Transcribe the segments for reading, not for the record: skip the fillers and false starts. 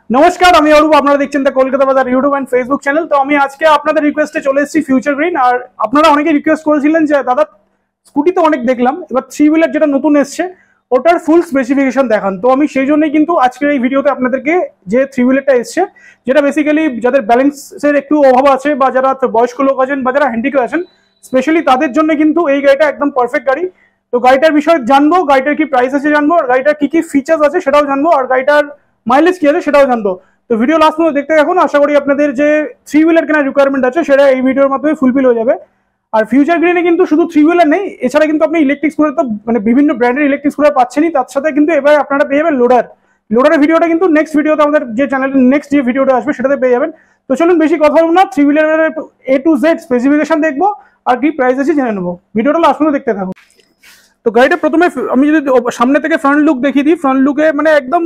নমস্কার, আমি অরূপ। আপনারা দেখছেন দ্য কলকাতা বাজার ইউটিউব অ্যান্ড ফেসবুক চ্যানেল। তো আমি আজকে আপনাদের রিকোয়েস্টে চলে এসেছি ফিউচার গ্রিন। আর আপনারা অনেকে রিকোয়েস্ট করেছিলেন যে দাদা স্কুটি তো অনেক দেখলাম, এবার থ্রি হুইলার যেটা নতুন এসছে ওটার ফুল স্পেসিফিকেশন দেখান। তো আমি সেই জন্যই কিন্তু আজকের এই ভিডিওতে আপনাদেরকে যে থ্রি হুইলারটা এসছে, যেটা বেসিক্যালি যাদের ব্যালেন্সের একটু অভাব আছে বা যারা বয়স্ক লোক আছেন বা যারা হ্যান্ডিক্যাপ আছেন, স্পেশালি তাদের জন্য কিন্তু এই গাড়িটা একদম পারফেক্ট গাড়ি। তো গাড়িটার বিষয়ে জানবো, গাড়িটার কি প্রাইস আছে জানবো, আর গাড়িটার কি কি ফিচার্স আছে সেটাও জানবো, আর গাড়িটার মাইলেজ কি আছে সেটাও জানবো। তো ভিডিও লাস্ট পর্যন্ত দেখতে থাকুন। আশা করি আপনাদের যে থ্রি হুইলার কেনার রিকোয়ারমেন্ট আছে সেটা এই ভিডিওর মাধ্যমে ফুলফিল হয়ে যাবে। আর ফিউচার গ্রিনে কিন্তু শুধু থ্রি হুইলার নেই, এছাড়া কিন্তু আপনি ইলেকট্রিক স্কুটার তো মানে বিভিন্ন ব্র্যান্ডের ইলেকট্রিক স্কুটার পাচ্ছেনই, তার সাথে কিন্তু এবার আপনারা পেয়ে যাবেন লোডারের ভিডিওটা কিন্তু নেক্সট ভিডিওতে আমাদের যে চ্যানেলের নেক্সট যে ভিডিওটা আসবে সেটাতে পেয়ে যাবেন। তো চলুন বেশি কথা বলবো না, থ্রি হুইলারের A to Z স্পেসিফিকেশন দেখবো আর কি প্রাইস আছে জেনে নেবো। ভিডিওটা লাস্ট পর্যন্ত দেখতে থাকুন। তো গাড়িটা প্রথমে আমি যদি সামনে থেকে ফ্রন্ট লুক দেখিয়ে দিই, ফ্রন্ট লুকে মানে একদম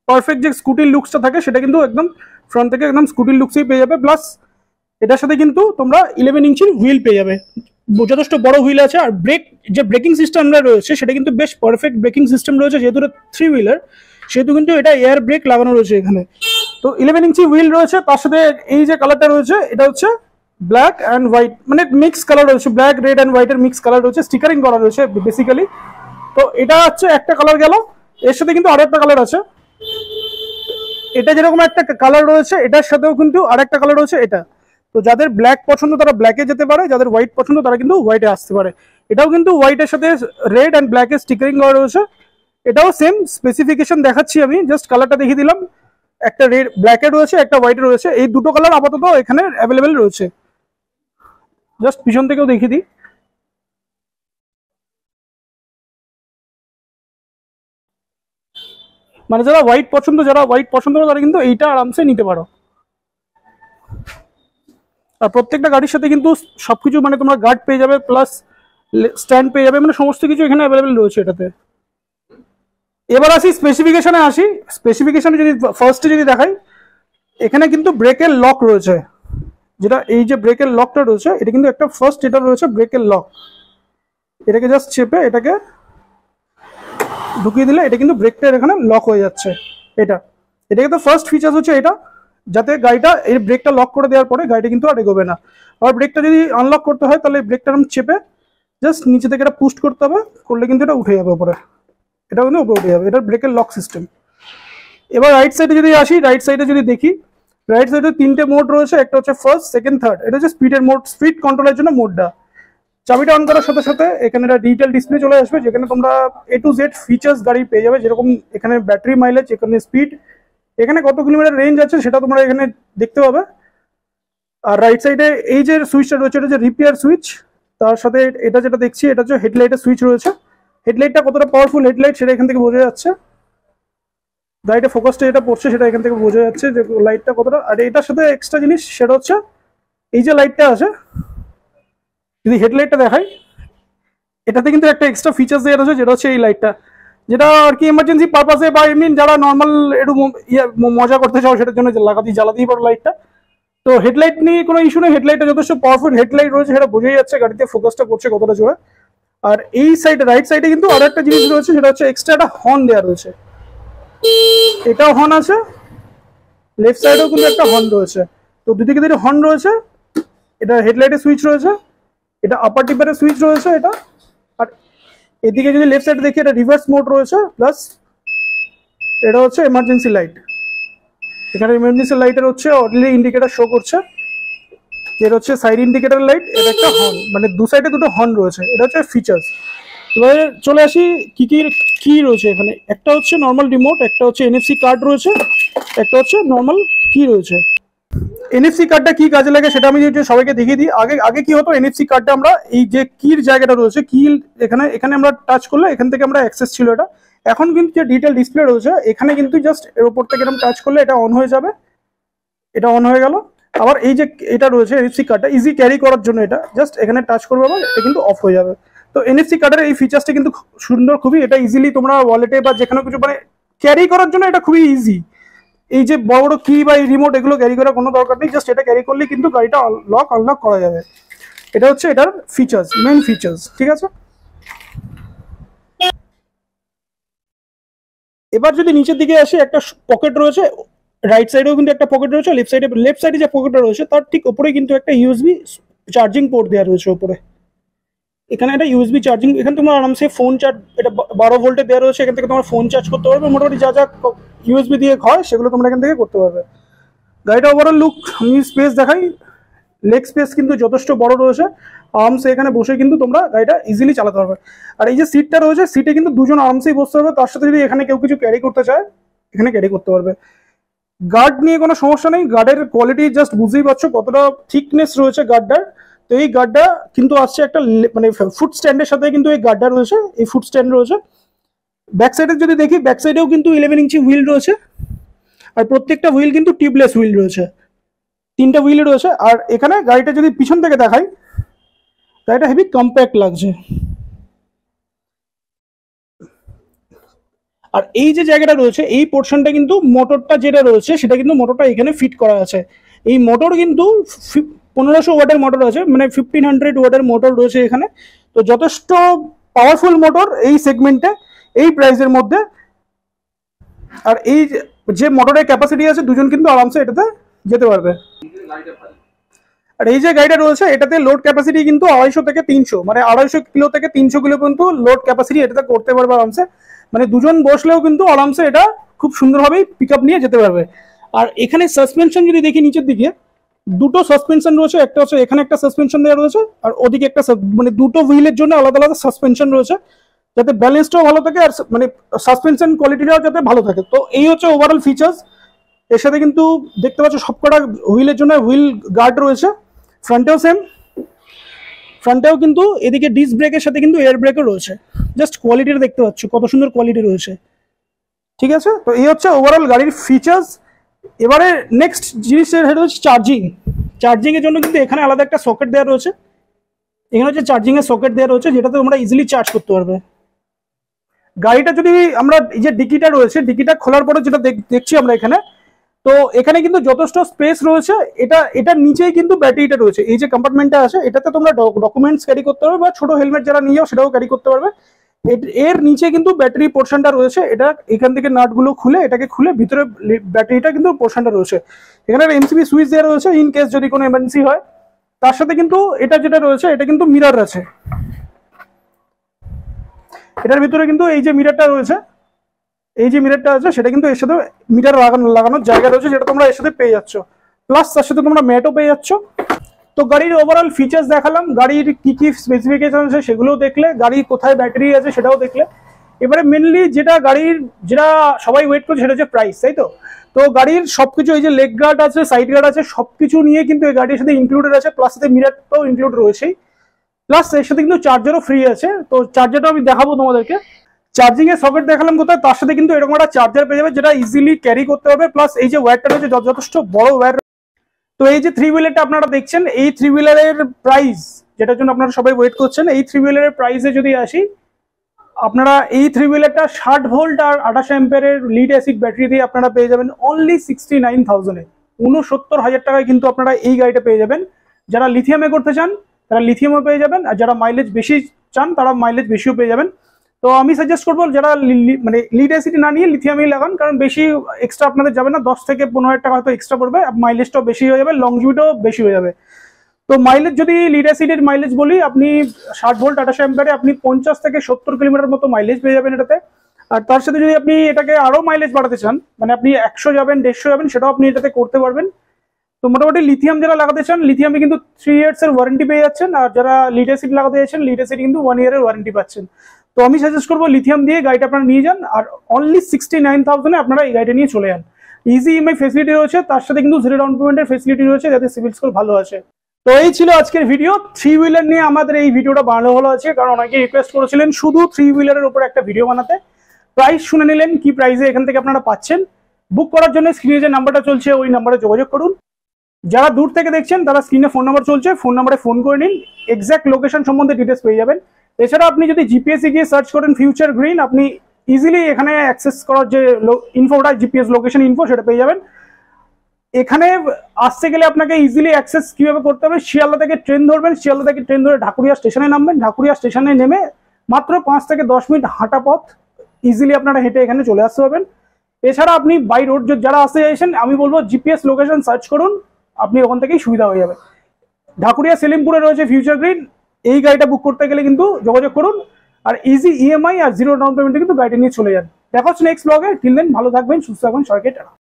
পারফেক্ট যে স্কুটির লুকসটা থাকে সেটা কিন্তু একদম ফ্রন্ট থেকে একদম স্কুটির লুকসই পেয়ে যাবে। প্লাস এটার সাথে কিন্তু তোমরা 11 ইঞ্চির হুইল পেয়ে যাবে, যথেষ্ট বড় হুইল আছে। আর যে ব্রেকিং সিস্টেমটা রয়েছে সেটা কিন্তু বেশ পারফেক্ট ব্রেকিং সিস্টেম রয়েছে, যেহেতু থ্রি হুইলার সেহেতু কিন্তু এটা এয়ার ব্রেক লাগানো রয়েছে এখানে। তো 11 ইঞ্চি হুইল রয়েছে, তার সাথে এই যে কালারটা রয়েছে এটা হচ্ছে ব্ল্যাক অ্যান্ড হোয়াইট, মানে মিক্স কালার রয়েছে, ব্ল্যাক রেড অ্যান্ড হোয়াইটের মিক্স কালার রয়েছে, স্টিকারিং করা রয়েছে বেসিক্যালি। তো এটা হচ্ছে একটা কালার গেল, এর সাথে কিন্তু আরো একটা কালার আছে। এটা যেরকম একটা কালার রয়েছে এটার সাথেও কিন্তু আরেকটা কালার রয়েছে এটা। তো যাদের ব্ল্যাক পছন্দ তারা ব্ল্যাকে যেতে পারে, যাদের হোয়াইট পছন্দ তারা কিন্তু হোয়াইটে আসতে পারে। এটাও কিন্তু হোয়াইটের সাথে রেড অ্যান্ড ব্ল্যাকের স্টিকারিং করা রয়েছে। এটাও সেম স্পেসিফিকেশন দেখাচ্ছি আমি, জাস্ট কালারটা দেখিয়ে দিলাম। একটা রেড ব্ল্যাকে রয়েছে, একটা হোয়াইটে রয়েছে, এই দুটো কালার আপাতত এখানে অ্যাভেলেবেল রয়েছে। জাস্ট পিছন থেকেও দেখিয়ে দিই। মানে যারা হোয়াইট পছন্দ করে তারা কিন্তু এইটা আরামসে নিতে পারো। আর প্রত্যেকটা গাড়ির সাথে কিন্তু সবকিছু মানে তোমরা গার্ড পেয়ে যাবে, প্লাস স্ট্যান্ড পেয়ে যাবে, মানে সমস্ত কিছু এখানে অ্যাভেলেবেল রয়েছে এটাতে। এবার আসি স্পেসিফিকেশনে স্পেসিফিকেশনে যদি ফার্স্টে যদি দেখাই, এখানে কিন্তু ব্রেকের লক রয়েছে, যেটা এই যে ব্রেকের লকটা রয়েছে এটা কিন্তু একটা ফার্স্ট এটা রয়েছে ব্রেকের লক। এটাকে জাস্ট চেপে এটাকে ঢুকিয়ে দিলে এটা কিন্তু ব্রেকটা এখানে লক হয়ে যাচ্ছে। এটাকে তো ফার্স্ট ফিচার্স হচ্ছে এটা, যাতে গাড়িটা এই ব্রেকটা লক করে দেওয়ার পরে গাড়িটা কিন্তু আর এগোবে না। আর ব্রেকটা যদি আনলক করতে হয় তাহলে ব্রেকটা আমি চেপে জাস্ট নিচে থেকে এটা পুশ করতে হবে, করলে কিন্তু এটা উঠে যাবে উপরে, এটা কিন্তু উপরে উঠে যাবে। এটা ব্রেকের লক সিস্টেম। এবার রাইট সাইডে যদি আসি, রাইট সাইডে যদি দেখি, রাইট সাইডে তিনটে মোড রয়েছে, একটা হচ্ছে ফার্স্ট, সেকেন্ড, থার্ড। এটা হচ্ছে স্পিডের মোড, স্পিড কন্ট্রোলের জন্য মোডটা। চাবিটা অন করার সাথে সাথে এখানে একটা ডিজিটাল ডিসপ্লে চলে আসবে, যেখানে তোমরা A to Z ফিচার্স গাড়ি পেয়ে যাবে, যেরকম এখানে ব্যাটারি মাইলেজ, এখানে স্পিড, এখানে কত কিলোমিটার রেঞ্জ আছে সেটা তোমরা এখানে দেখতে পাবে। আর রাইট সাইডে এই যে সুইচটা রয়েছে এটা হচ্ছে রিপেয়ার সুইচ। তার সাথে এটা যেটা দেখছি এটা হচ্ছে হেডলাইটের সুইচ রয়েছে। হেডলাইটটা কতটা পাওয়ারফুল হেডলাইট সেটা এখান থেকে বোঝা যাচ্ছে, গাড়িটা ফোকাসটা যেটা পড়ছে সেটা এখান থেকে বোঝা যাচ্ছে যে লাইটটা কতটা। আর এটার সাথে এক্সট্রা জিনিস সেটা হচ্ছে এই যে লাইটটা আছে, যদি হেডলাইটটা দেখাই, এটাতে কিন্তু একটা এক্সট্রা ফিচার্স দেওয়া রয়েছে, যেটা হচ্ছে এই লাইটটা, যেটা আর কি এমার্জেন্সি পারপাসে বা এমনি যারা নর্মাল একটু মজা করতে চাও সেটার জন্য জ্বালাতেই পারো লাইটটা। তো হেডলাইট নিয়ে কোনো ইস্যু নেই, হেডলাইটটা যথেষ্ট পাওয়ারফুল হেডলাইট রয়েছে, সেটা বোঝাই যাচ্ছে গাড়িতে ফোকাসটা করছে কতটা জোরে। আর এই সাইডে রাইট সাইডে কিন্তু আরো একটা জিনিস রয়েছে, সেটা হচ্ছে এক্সট্রা একটা হর্ন দেওয়া রয়েছে। এটাও হর্ন আছে, লেফট সাইডেও কিন্তু একটা হর্ন রয়েছে। তো দুদিকে দুটো হর্ন রয়েছে, এটা হেডলাইটের সুইচ রয়েছে, এটা আপার টিপারের সুইচ রয়েছে এটা। আর এদিকে যদি লেফট সাইডে দেখি, এটা রিভার্স মোড রয়েছে, প্লাস এটা হচ্ছে এমার্জেন্সি লাইট। এখানে এমার্জেন্সি লাইটের হচ্ছে অর্ডিনারি ইন্ডিকেটর শো করছে, এটা হচ্ছে সাইড ইন্ডিকেটর লাইট, এটা একটা হর্ন, মানে দু সাইডে দুটো হর্ন রয়েছে। এটা হচ্ছে ফিচার্স। এবারে চলে আসি কি রয়েছে এখানে। একটা হচ্ছে নর্মাল রিমোট, একটা হচ্ছে NFC কার্ড রয়েছে, একটা হচ্ছে নর্মাল কি রয়েছে। NFC কার্ডটা কি কাজে লাগে সেটা আমি যদি সবাইকে দেখিয়ে দিই। আগে কি হতো, NFC কার্ডটা আমরা এই যে কির জায়গাটা রয়েছে, কি এখানে আমরা টাচ করলে এখান থেকে আমরা অ্যাক্সেস ছিল এটা। এখন কিন্তু যে ডিজিটাল ডিসপ্লে রয়েছে এখানে কিন্তু জাস্ট এর উপর থেকে এরকম টাচ করলে এটা অন হয়ে যাবে, এটা অন হয়ে গেল। আবার এই যে এটা রয়েছে NFC কার্ডটা ইজি ক্যারি করার জন্য, এটা জাস্ট এখানে টাচ করবে আবার এটা কিন্তু অফ হয়ে যাবে। তো NFC কার্ডের এই ফিচার্সটা কিন্তু সুন্দর খুবই, এটা ইজিলি তোমরা ওয়ালেটে বা যেখানে কিছু মানে ক্যারি করার জন্য এটা খুবই ইজি। এই যে বড় বড় কি বা এই রিমোট এগুলো ক্যারি করার কোনো দরকার নেই, জাস্ট এটা ক্যারি করলেই কিন্তু গাড়িটা আনলক করা যাবে। এটা হচ্ছে এটার ফিচার্স, মেইন ফিচার্স, ঠিক আছে। এবার যদি নিচের দিকে আসে, একটা পকেট রয়েছে, রাইট সাইডেও কিন্তু একটা পকেট রয়েছে, লেফট সাইডে যে পকেটটা রয়েছে তার ঠিক উপরে কিন্তু একটা ইউএসবি চার্জিং পোর্ট দেওয়া রয়েছে উপরে। এখানে একটা ইউএসবি চার্জিং, এখানে তোমরা আরামসে ফোন চার্জ, এটা 12 ভোল্টের দেওয়া রয়েছে, এখান থেকে তোমরা ফোন চার্জ করতে পারবে। মোটামুটি যা যা ইউএসবি দিয়ে হয় সেগুলো তোমরা এখান থেকে করতে পারবে। গাড়িটা ওভারঅল লুক, আমি স্পেস দেখাই, লেগ স্পেস কিন্তু যথেষ্ট বড় রয়েছে, আরামসে এখানে বসে কিন্তু তোমরা গাড়িটা ইজিলি চালাতে পারবে। আর এই যে সিটটা রয়েছে, সিটে কিন্তু দুজন আরামসেই বসতে পারবে, তার সাথে যদি এখানে কেউ কিছু ক্যারি করতে চায় এখানে ক্যারি করতে পারবে। গার্ড নিয়ে কোনো সমস্যা নেই, গার্ডের কোয়ালিটি জাস্ট বুঝতেই পারছো কতটা থিকনেস রয়েছে গার্ডটার। তো এই গার্ডটা কিন্তু আসছে একটা মানে ফুট স্ট্যান্ডের সাথে কিন্তু এই গার্ডটা রয়েছে, এই ফুট স্ট্যান্ড রয়েছে। ব্যাক সাইডে যদি দেখি, ব্যাক সাইডেও কিন্তু 11 ইঞ্চি হুইল রয়েছে, আর প্রত্যেকটা হুইল কিন্তু টিপলেস হুইল রয়েছে, 3টা হুইল রয়েছে। আর এখানে গাড়িটা যদি পিছন থেকে দেখাই, গাড়িটা হেভি কম্প্যাক্ট লাগছে। আর এই যে জায়গাটা রয়েছে, এই পোর্শনটা কিন্তু মোটরটা যেটা রয়েছে সেটা কিন্তু মোটরটা এখানে ফিট করা আছে। এই মোটর কিন্তু 1500 ওয়াটের মোটর আছে, মানে 1500 ওয়াটের মোটর রয়েছে এখানে। তো যথেষ্ট পাওয়ারফুল মোটর এই সেগমেন্টে, এই প্রাইসের মধ্যে। আর এই যে মোটরের ক্যাপাসিটি আছে, দুজন কিন্তু আরামসে এটাতে যেতে পারবে। আর এই যে গাড়িটা রয়েছে এটাতে লোড ক্যাপাসিটি কিন্তু 250 থেকে 300, মানে 250 কিলো থেকে 300 কিলো পর্যন্ত লোড ক্যাপাসিটি এটাতে করতে পারবে আরামসে। মানে দুজন বসলেও কিন্তু আরামসে এটা খুব সুন্দরভাবেই পিক আপ নিয়ে যেতে পারবে। আর এখানে সাসপেনশন যদি দেখি নিচের দিকে, দুটো সাসপেনশন রয়েছে, একটা হচ্ছে এখানে একটা সাসপেনশন দেওয়া রয়েছে, আর ওদিকে একটা, মানে দুটো হুইলের জন্য আলাদা আলাদা সাসপেনশন রয়েছে, যাতে ব্যালেন্সটাও ভালো থাকে আর মানে সাসপেনশন কোয়ালিটিটাও যাতে ভালো থাকে। তো এই হচ্ছে ওভারঅল ফিচার্স। এর সাথে কিন্তু দেখতে পাচ্ছ সবকটা হুইলের জন্য হুইল গার্ড রয়েছে, ফ্রন্টেও সেম, ফ্রন্টেও কিন্তু এদিকে ডিস্ক ব্রেকের সাথে কিন্তু এয়ার ব্রেকও রয়েছে। জাস্ট কোয়ালিটিটা দেখতে পাচ্ছ কত সুন্দর কোয়ালিটি রয়েছে, ঠিক আছে। তো এই হচ্ছে ওভারঅল গাড়ির ফিচার্স। এবারে নেক্সট জিনিসের হেড হচ্ছে চার্জিং। চার্জিংয়ের জন্য কিন্তু এখানে আলাদা একটা সকেট দেওয়া রয়েছে, এখানে হচ্ছে চার্জিংয়ের সকেট দেওয়া রয়েছে, যেটাতে তোমরা ইজিলি চার্জ করতে পারবে। গাড়িটা যদি আমরা এই যে ডিকিটা রয়েছে, ডিকিটা খোলার পরে যেটা দেখছি আমরা এখানে, তো এখানে কিন্তু যথেষ্ট স্পেস রয়েছে। এটার নিচেই কিন্তু ব্যাটারিটা রয়েছে, এই যে কম্পার্টমেন্টটা আছে এটাতে তোমরা ডকুমেন্টস ক্যারি করতে পারবে, বা ছোট হেলমেট যারা নিয়ে যাও সেটাও ক্যারি করতে পারবে। এর নিচে কিন্তু ব্যাটারি পোর্শনটা রয়েছে, এটা এখান থেকে নাটগুলো খুলে এটাকে খুলে ভিতরে ব্যাটারিটা কিন্তু পোর্শনটা রয়েছে। এখানে এমসিবি সুইচ দেওয়া রয়েছে ইন কেস যদি কোনো এমার্জেন্সি হয়। তার সাথে কিন্তু এটা যেটা রয়েছে এটা কিন্তু মিরর আছে, এটার ভিতরে কিন্তু এই যে মিররটা রয়েছে, এই যে মিররটা আছে সেটা কিন্তু এর সাথে মিটার লাগানোর জায়গা রয়েছে, যেটা তোমরা এর সাথে পেয়ে যাচ্ছ। প্লাস তার সাথে তোমরা ম্যাটও পেয়ে যাচ্ছ। তো গাড়ির ওভারঅল ফিচার্স দেখালাম, গাড়ির কি কি স্পেসিফিকেশন আছে সেগুলোও দেখলে, গাড়ির কোথায় ব্যাটারি আছে সেটাও দেখলে। এবারে মেনলি যেটা সবাই ওয়েট করছে সেটা হচ্ছে প্রাইস, তাই তো। তো গাড়ির সবকিছু, এই যে লেগ গার্ড আছে, সাইড গার্ড আছে, সবকিছু নিয়ে কিন্তু এই গাড়ির সাথে ইনক্লুডেড আছে, প্লাস সাথে মিররটাও ইনক্লুড রয়েছেই, প্লাস এর সাথে কিন্তু চার্জারও ফ্রি আছে। তো চার্জারটা আমি দেখাবো তোমাদেরকে। চার্জিং এর সকেট দেখালাম কোথায়, তার সাথে কিন্তু এরকম একটা চার্জার পেয়ে যাবে যেটা ইজিলি ক্যারি করতে হবে। প্লাস এই যে ওয়্যারটা রয়েছে যথেষ্ট বড় ওয়্যার। তো এই যে 3 হুইলারটা আপনারা দেখছেন, এই 3 হুইলারের প্রাইস যেটার জন্য আপনারা সবাই ওয়েট করছেন, এই 3 হুইলারের প্রাইসে যদি আসি, আপনারা এই 3 হুইলারটা 60 ভোল্ট আর 28 অ্যাম্পিয়ারের লিড অ্যাসিড ব্যাটারি দিয়ে আপনারা পেয়ে যাবেন অনলি 69,000 এ, 69,000 টাকায় কিন্তু আপনারা এই গাড়িটা পেয়ে যাবেন। যারা লিথিয়ামে করতে চান তারা লিথিয়ামও পেয়ে যাবেন, আর যারা মাইলেজ বেশি চান তারা মাইলেজ বেশিও পেয়ে যাবেন। তো আমি সাজেস্ট করবো যারা মানে লিড অ্যাসিড না নিয়ে লিথিয়ামেই লাগান, কারণ বেশি এক্সট্রা আপনাদের যাবে না, 10 থেকে 15,000 টাকা হয়তো এক্সট্রা পড়বে, মাইলেজটাও বেশি হয়ে যাবে, লংজিভিটিও বেশি হয়ে যাবে। তো মাইলেজ যদি লিড অ্যাসিডের মাইলেজ বলি, আপনি 60 ভোল্ট 28 অ্যাম্পিয়ারে আপনি 50 থেকে 70 কিলোমিটার মতো মাইলেজ পেয়ে যাবেন এটাতে। আর তার সাথে যদি আপনি এটাকে আরো মাইলেজ বাড়াতে চান, মানে আপনি 100 যাবেন 150 যাবেন, সেটাও আপনি এটাতে করতে পারবেন। তো মোটামুটি লিথিয়াম যারা লাগাতে চান, লিথিয়ামে কিন্তু 3 ইয়ার্স এর ওয়ারেন্টি পেয়ে যাচ্ছেন, আর যারা লিড অ্যাসিড লাগাতে চাচ্ছেন, লিড অ্যাসিড কিন্তু 1 ইয়ারের ওয়ারেন্টি পাচ্ছেন। তো আমি সাজেস্ট করবো লিথিয়াম দিয়ে গাড়িটা আপনারা নিয়ে যান, আর অনলি 69,000 এ আপনারা এই গাড়িটা নিয়ে চলে যান। ইজি ইএমআই ফেসিলিটি রয়েছে, তার সাথে কিন্তু জিরো ডাউন পেমেন্টের ফেসিলিটি রয়েছে, যাতে সিভিল স্কোর ভালো আছে। তো এই ছিল আজকের ভিডিও। 3 হুইলার নিয়ে আমাদের এই ভিডিওটা বানানো হলো আছে, কারণ অনেকে রিকোয়েস্ট করেছিলেন শুধু 3 হুইলারের উপর একটা ভিডিও বানাতে। প্রাইস শুনে নিলেন, কি প্রাইসে এখান থেকে আপনারা পাচ্ছেন। বুক করার জন্য স্ক্রিনে যে নাম্বারটা চলছে ওই নাম্বারে যোগাযোগ করুন। যারা দূর থেকে দেখছেন তারা স্ক্রিনে ফোন নাম্বার চলছে, ফোন নাম্বারে ফোন করে নিন, এক্সাক্ট লোকেশন সম্বন্ধে ডিটেলস পেয়ে যাবেন। এছাড়া আপনি যদি জিপিএসে গিয়ে সার্চ করেন ফিউচার গ্রিন, আপনি ইজিলি এখানে অ্যাক্সেস করার যে ইনফোটা, জিপিএস লোকেশন ইনফো, সেটা পেয়ে যাবেন। এখানে আসতে গেলে আপনাকে ইজিলি অ্যাক্সেস কিভাবে করতে হবে, শিয়ালদা থেকে ট্রেন ধরবেন, শিয়ালদা থেকে ট্রেন ধরে ঢাকুরিয়া স্টেশনে নামবেন, ঢাকুরিয়া স্টেশনে নেমে মাত্র 5 থেকে 10 মিনিট হাঁটা পথ, ইজিলি আপনারা হেঁটে এখানে চলে আসতে পারবেন। এছাড়া আপনি বাই রোড যারা আসতে চাইছেন, আমি বলবো জিপিএস লোকেশন সার্চ করুন, আপনি ওখান থেকেই সুবিধা হয়ে যাবে। ঢাকুরিয়া সেলিমপুরে রয়েছে ফিউচার গ্রিন, এই গাড়িটা বুক করতে গেলে কিন্তু যোগাযোগ করুন, আর ইজি ইএমআই আর জিরো ডাউন পেমেন্টে কিন্তু গাড়িটা নিয়ে চলে যান। দেখা হচ্ছে নেক্সট ব্লগে, টিল দেন ভালো থাকবেন, সুস্থ থাকবেন, সবাইকে টাটা।